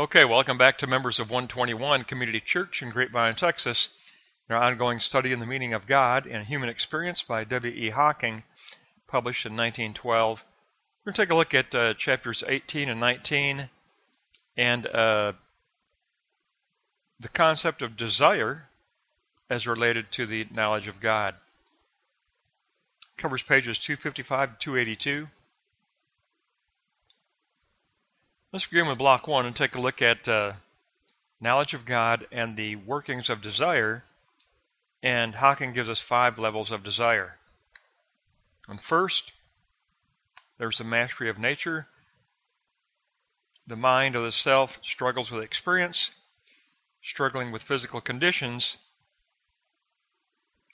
Okay, welcome back to members of 121 Community Church in Grapevine, Texas. Our ongoing study in the meaning of God and human experience by W.E. Hocking, published in 1912. We're going to take a look at chapters 18 and 19 and the concept of desire as related to the knowledge of God. It covers pages 255 to 282. Let's begin with block 1 and take a look at knowledge of God and the workings of desire. And Hocking gives us 5 levels of desire. And first, there's the mastery of nature. The mind or the self struggles with experience, struggling with physical conditions,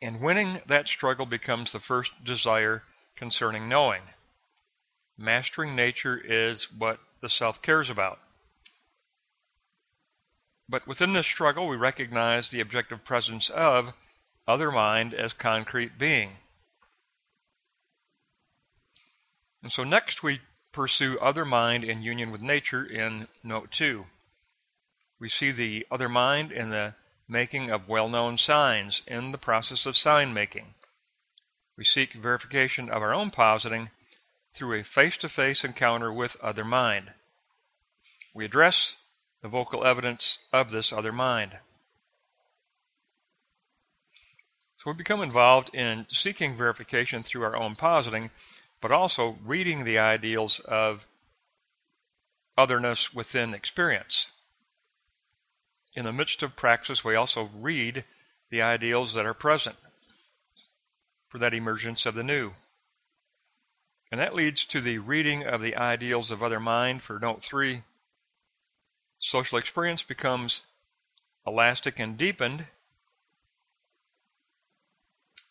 and winning that struggle becomes the first desire concerning knowing. Mastering nature is what the self cares about. But within this struggle, we recognize the objective presence of other mind as concrete being. And so next we pursue other mind in union with nature in note 2. We see the other mind in the making of well-known signs, in the process of sign making. We seek verification of our own positing through a face-to-face encounter with other mind. We address the vocal evidence of this other mind. So we become involved in seeking verification through our own positing, but also reading the ideals of otherness within experience. In the midst of praxis, we also read the ideals that are present for that emergence of the new. And that leads to the reading of the ideals of other mind for note 3. Social experience becomes elastic and deepened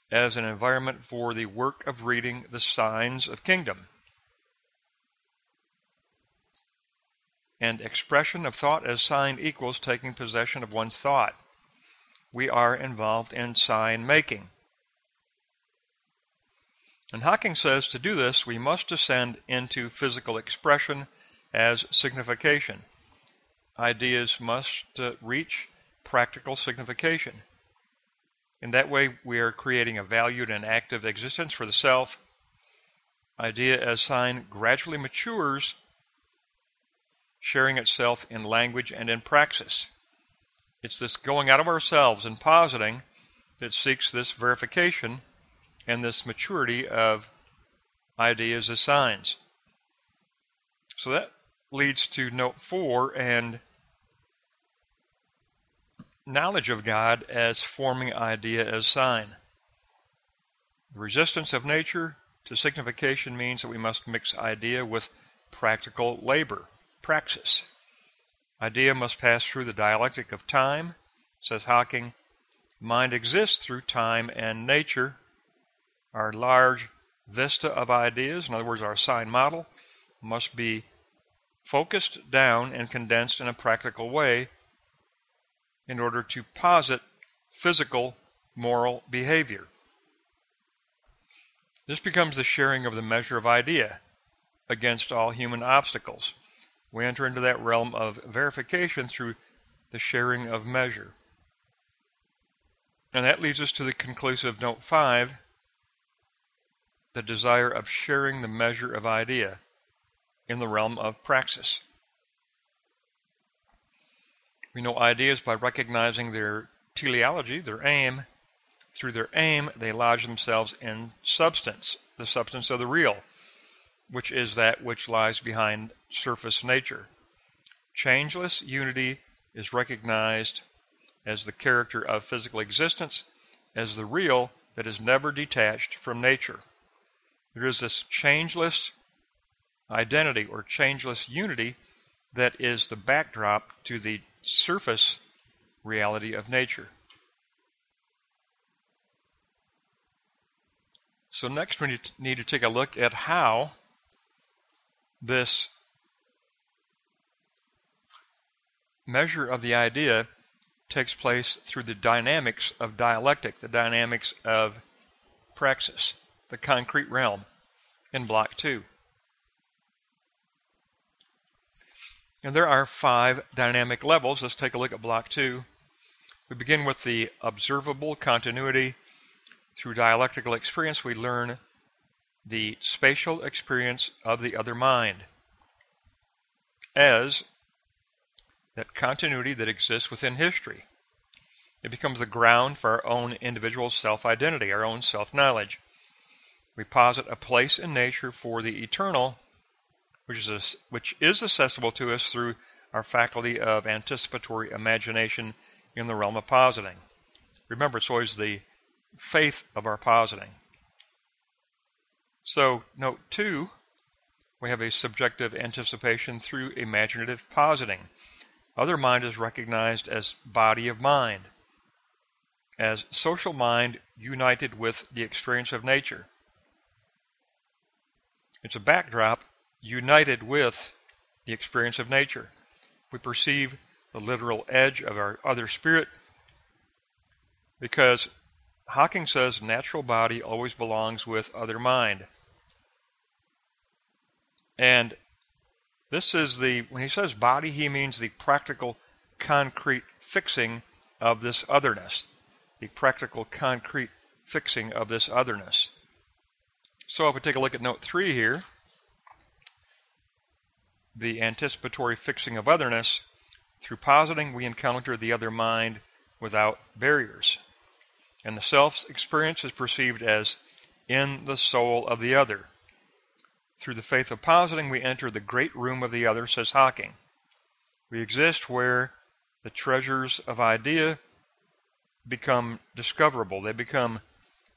as an environment for the work of reading the signs of kingdom. And expression of thought as sign equals taking possession of one's thought. We are involved in sign making. And Hocking says to do this, we must descend into physical expression as signification. Ideas must reach practical signification. In that way, we are creating a valued and active existence for the self. Idea as sign gradually matures, sharing itself in language and in praxis. It's this going out of ourselves and positing that seeks this verification and this maturity of ideas as signs. So that leads to note 4 and knowledge of God as forming idea as sign. The resistance of nature to signification means that we must mix idea with practical labor, praxis. Idea must pass through the dialectic of time, says Hocking. Mind exists through time and nature. Our large vista of ideas, in other words, our sign model, must be focused down and condensed in a practical way in order to posit physical moral behavior. This becomes the sharing of the measure of idea against all human obstacles. We enter into that realm of verification through the sharing of measure. And that leads us to the conclusive note 5, the desire of sharing the measure of idea in the realm of praxis. We know ideas by recognizing their teleology, their aim. Through their aim, they lodge themselves in substance, the substance of the real, which is that which lies behind surface nature. Changeless unity is recognized as the character of physical existence, as the real that is never detached from nature. There is this changeless identity or changeless unity that is the backdrop to the surface reality of nature. So next we need to take a look at how this measure of the idea takes place through the dynamics of dialectic, the dynamics of praxis, the concrete realm, in block 2. And there are 5 dynamic levels. Let's take a look at block 2. We begin with the observable continuity. Through dialectical experience, we learn the spatial experience of the other mind as that continuity that exists within history. It becomes the ground for our own individual self-identity, our own self-knowledge. We posit a place in nature for the eternal, which is accessible to us through our faculty of anticipatory imagination in the realm of positing. Remember, it's always the faith of our positing. So, note 2, we have a subjective anticipation through imaginative positing. Other mind is recognized as body of mind, as social mind united with the experience of nature. It's a backdrop united with the experience of nature. We perceive the literal edge of our other spirit because Hocking says natural body always belongs with other mind. And this is when he says body, he means the practical, concrete fixing of this otherness. The practical, concrete fixing of this otherness. So if we take a look at note 3 here, the anticipatory fixing of otherness, through positing we encounter the other mind without barriers. And the self's experience is perceived as in the soul of the other. Through the faith of positing we enter the great room of the other, says Hocking. We exist where the treasures of idea become discoverable. They become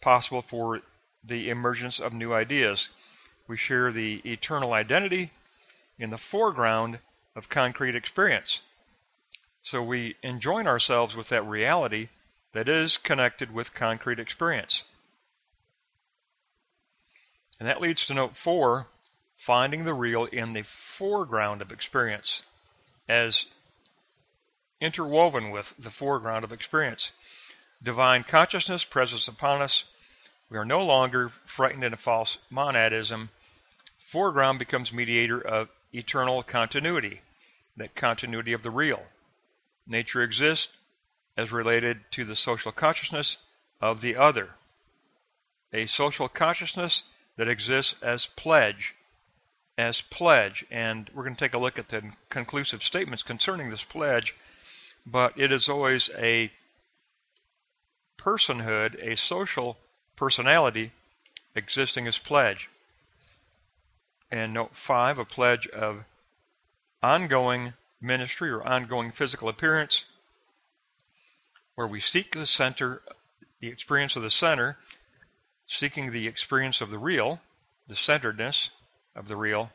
possible for the emergence of new ideas. We share the eternal identity in the foreground of concrete experience. So we enjoin ourselves with that reality that is connected with concrete experience. And that leads to note 4, finding the real in the foreground of experience, as interwoven with the foreground of experience. Divine consciousness presents upon us. We are no longer frightened in a false monadism. Foreground becomes mediator of eternal continuity, that continuity of the real. Nature exists as related to the social consciousness of the other. A social consciousness that exists as pledge. And we're going to take a look at the conclusive statements concerning this pledge, but it is always a personhood, a social personality existing as pledge. And note 5, a pledge of ongoing ministry or ongoing physical appearance, where we seek the center, the experience of the center, seeking the experience of the real, the centeredness of the real,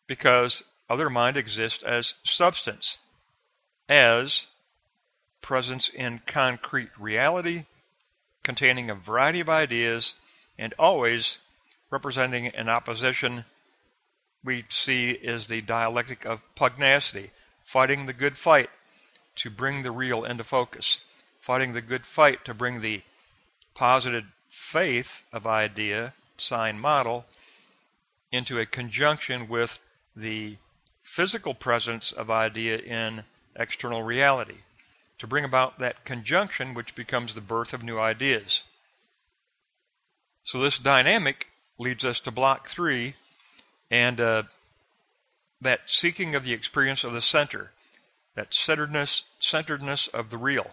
because other mind exists as substance, as presence in concrete reality, containing a variety of ideas, and always representing an opposition we see is the dialectic of pugnacity, fighting the good fight to bring the real into focus, fighting the good fight to bring the posited faith of idea, sign, model, into a conjunction with the physical presence of idea in external reality, to bring about that conjunction which becomes the birth of new ideas. So this dynamic leads us to block 3, and that seeking of the experience of the center, that centeredness of the real.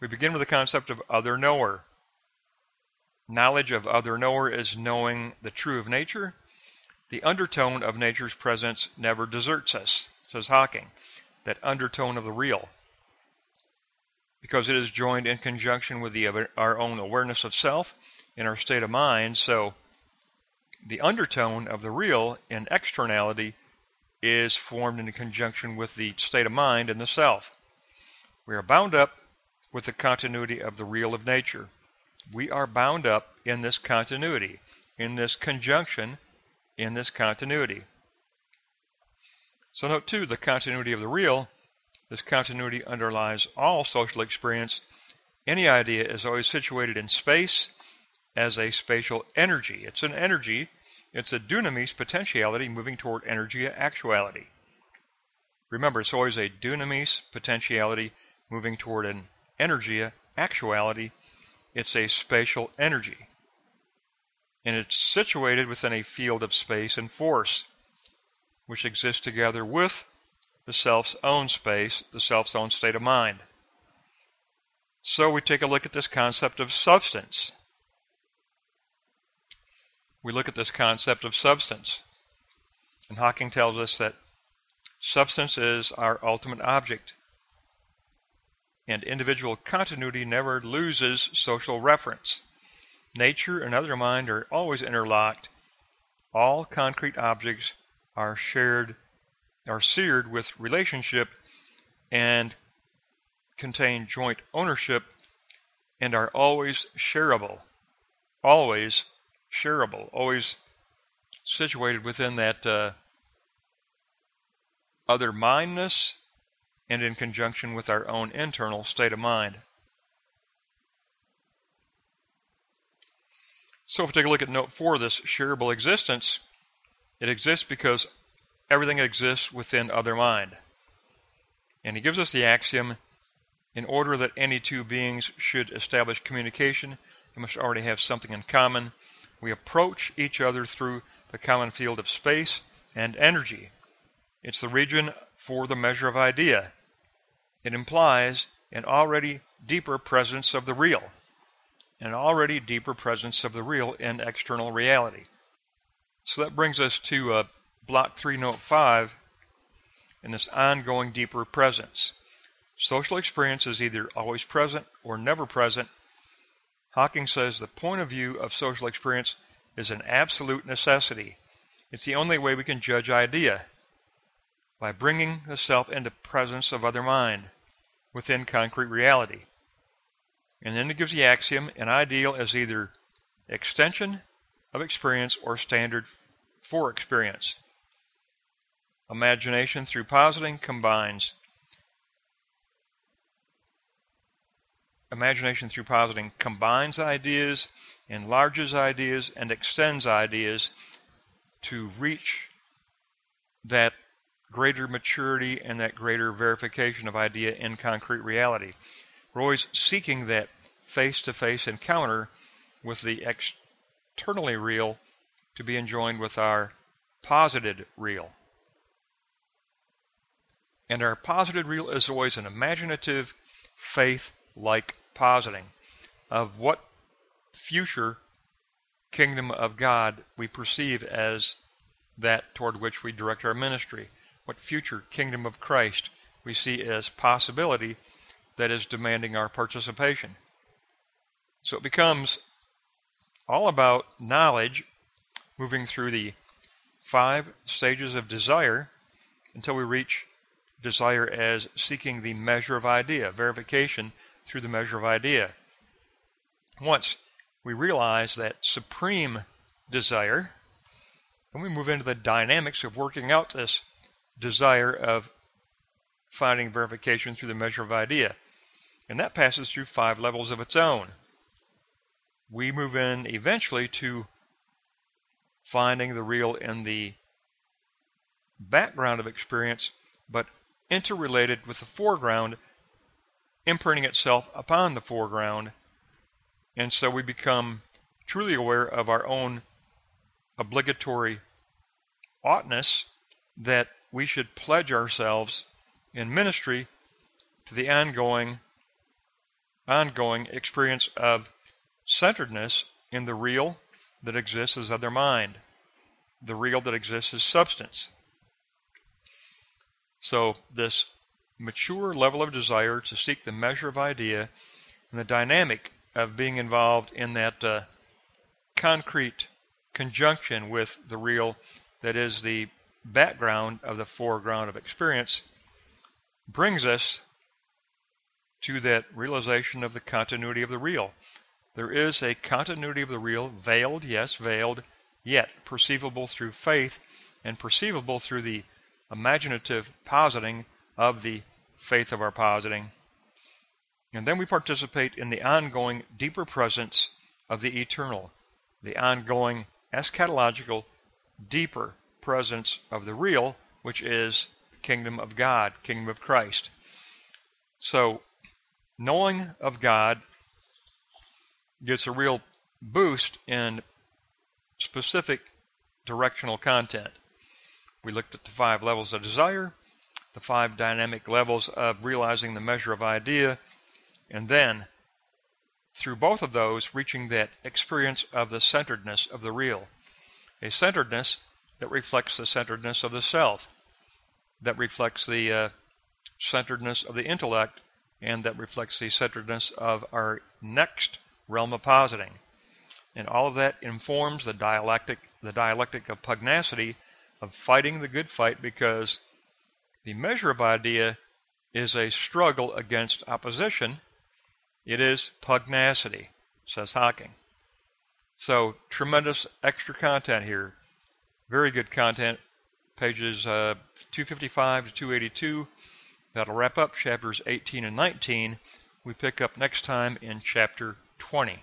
We begin with the concept of other knower. Knowledge of other knower is knowing the true of nature. The undertone of nature's presence never deserts us, says Hocking, that undertone of the real, because it is joined in conjunction with our own awareness of self in our state of mind. So the undertone of the real in externality is formed in conjunction with the state of mind in the self. We are bound up with the continuity of the real of nature. We are bound up in this continuity, in this conjunction, in this continuity. So note 2, the continuity of the real. This continuity underlies all social experience. Any idea is always situated in space as a spatial energy. It's an energy It's a dunamis potentiality moving toward energia actuality. Remember, it's always a dunamis potentiality moving toward an energia actuality. It's a spatial energy. And it's situated within a field of space and force, which exists together with the self's own space, the self's own state of mind. So we take a look at this concept of substance. We look at this concept of substance. And Hocking tells us that substance is our ultimate object. And individual continuity never loses social reference. Nature and other mind are always interlocked. All concrete objects are seared with relationship and contain joint ownership and are always shareable. Always shareable. Always situated within that other mindness and in conjunction with our own internal state of mind. So if we take a look at note 4, this shareable existence, it exists because everything exists within other mind. And he gives us the axiom, in order that any two beings should establish communication, they must already have something in common. We approach each other through the common field of space and energy. It's the region for the measure of idea. It implies an already deeper presence of the real. An already deeper presence of the real in external reality. So that brings us to Block 3, Note 5, and this ongoing deeper presence. Social experience is either always present or never present. Hocking says the point of view of social experience is an absolute necessity. It's the only way we can judge idea, by bringing the self into presence of other mind, within concrete reality. And then it gives the axiom, an ideal is either extension of experience or standard for experience. Imagination through positing combines ideas, enlarges ideas, and extends ideas to reach that greater maturity and that greater verification of idea in concrete reality. We're always seeking that face-to-face encounter with the externally real to be enjoined with our posited real. And our posited real is always an imaginative, faith-like positing of what future kingdom of God we perceive as that toward which we direct our ministry, what future kingdom of Christ we see as possibility that is demanding our participation. So it becomes all about knowledge, moving through the 5 stages of desire until we reach desire as seeking the measure of idea, verification through the measure of idea. Once we realize that supreme desire, then we move into the dynamics of working out this desire of finding verification through the measure of idea. And that passes through 5 levels of its own. We move in eventually to finding the real in the background of experience, but interrelated with the foreground, imprinting itself upon the foreground. And so we become truly aware of our own obligatory oughtness that we should pledge ourselves in ministry to the ongoing experience of centeredness in the real that exists as other mind, the real that exists as substance. So this mature level of desire to seek the measure of idea and the dynamic of being involved in that concrete conjunction with the real that is the background of the foreground of experience brings us to that realization of the continuity of the real. There is a continuity of the real, veiled, yes, veiled, yet perceivable through faith and perceivable through the imaginative positing of the faith of our positing. And then we participate in the ongoing deeper presence of the eternal, the ongoing eschatological deeper presence of the real, which is kingdom of God, kingdom of Christ. So knowing of God gets a real boost in specific directional content. We looked at the 5 levels of desire, the 5 dynamic levels of realizing the measure of idea, and then through both of those reaching that experience of the centeredness of the real, a centeredness that reflects the centeredness of the self, that reflects the centeredness of the intellect, and that reflects the centeredness of our next realm of positing. And all of that informs the dialectic of pugnacity, of fighting the good fight, because the measure of idea is a struggle against opposition. It is pugnacity, says Hocking. So tremendous extra content here. Very good content. Pages 255 to 282. That'll wrap up chapters 18 and 19. We pick up next time in chapter 20.